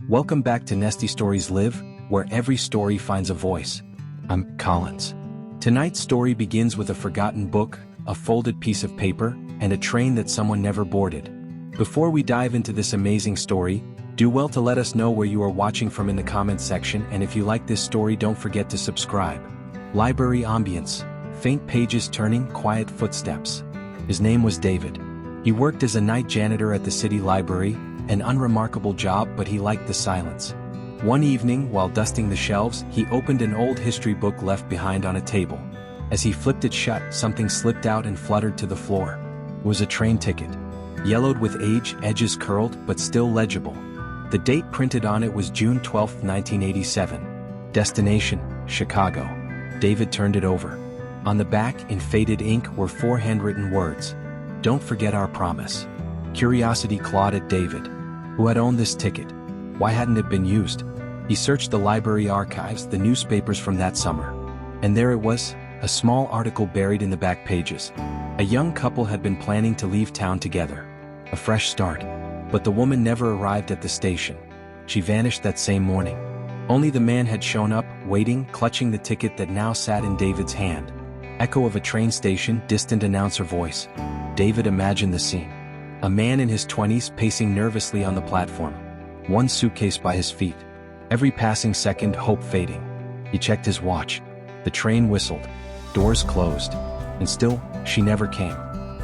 Welcome back to Nesty Stories Live, where every story finds a voice. I'm Collins. Tonight's story begins with a forgotten book, a folded piece of paper, and a train that someone never boarded. Before we dive into this amazing story, do well to let us know where you are watching from in the comments section, and if you like this story, don't forget to subscribe. Library ambience. Faint pages turning, quiet footsteps. His name was David. He worked as a night janitor at the city library, an unremarkable job, but he liked the silence. One evening, while dusting the shelves, he opened an old history book left behind on a table. As he flipped it shut, something slipped out and fluttered to the floor. It was a train ticket. Yellowed with age, edges curled, but still legible. The date printed on it was June 12, 1987. Destination, Chicago. David turned it over. On the back, in faded ink, were 4 handwritten words. "Don't forget our promise." Curiosity clawed at David. Who had owned this ticket? Why hadn't it been used? He searched the library archives, the newspapers from that summer. And there it was, a small article buried in the back pages. A young couple had been planning to leave town together. A fresh start. But the woman never arrived at the station. She vanished that same morning. Only the man had shown up, waiting, clutching the ticket that now sat in David's hand. Echo of a train station, distant announcer voice. David imagined the scene. A man in his 20s pacing nervously on the platform. One suitcase by his feet. Every passing second, hope fading. He checked his watch. The train whistled. Doors closed. And still, she never came.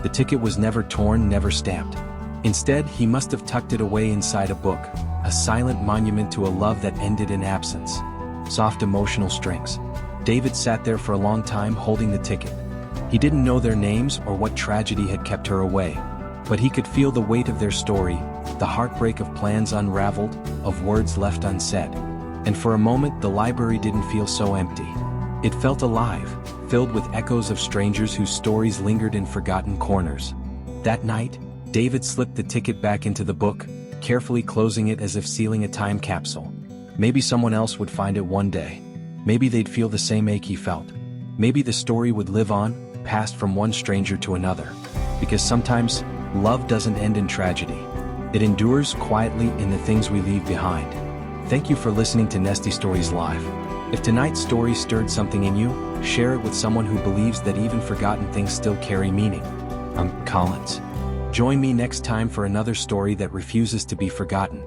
The ticket was never torn, never stamped. Instead, he must have tucked it away inside a book, a silent monument to a love that ended in absence. Soft emotional strings. David sat there for a long time holding the ticket. He didn't know their names or what tragedy had kept her away, but he could feel the weight of their story, the heartbreak of plans unraveled, of words left unsaid. And for a moment, the library didn't feel so empty. It felt alive, filled with echoes of strangers whose stories lingered in forgotten corners. That night, David slipped the ticket back into the book, carefully closing it as if sealing a time capsule. Maybe someone else would find it one day. Maybe they'd feel the same ache he felt. Maybe the story would live on, passed from one stranger to another. Because sometimes, love doesn't end in tragedy. It endures quietly in the things we leave behind. Thank you for listening to Nesty Stories Live. If tonight's story stirred something in you, share it with someone who believes that even forgotten things still carry meaning. I'm Collins. Join me next time for another story that refuses to be forgotten.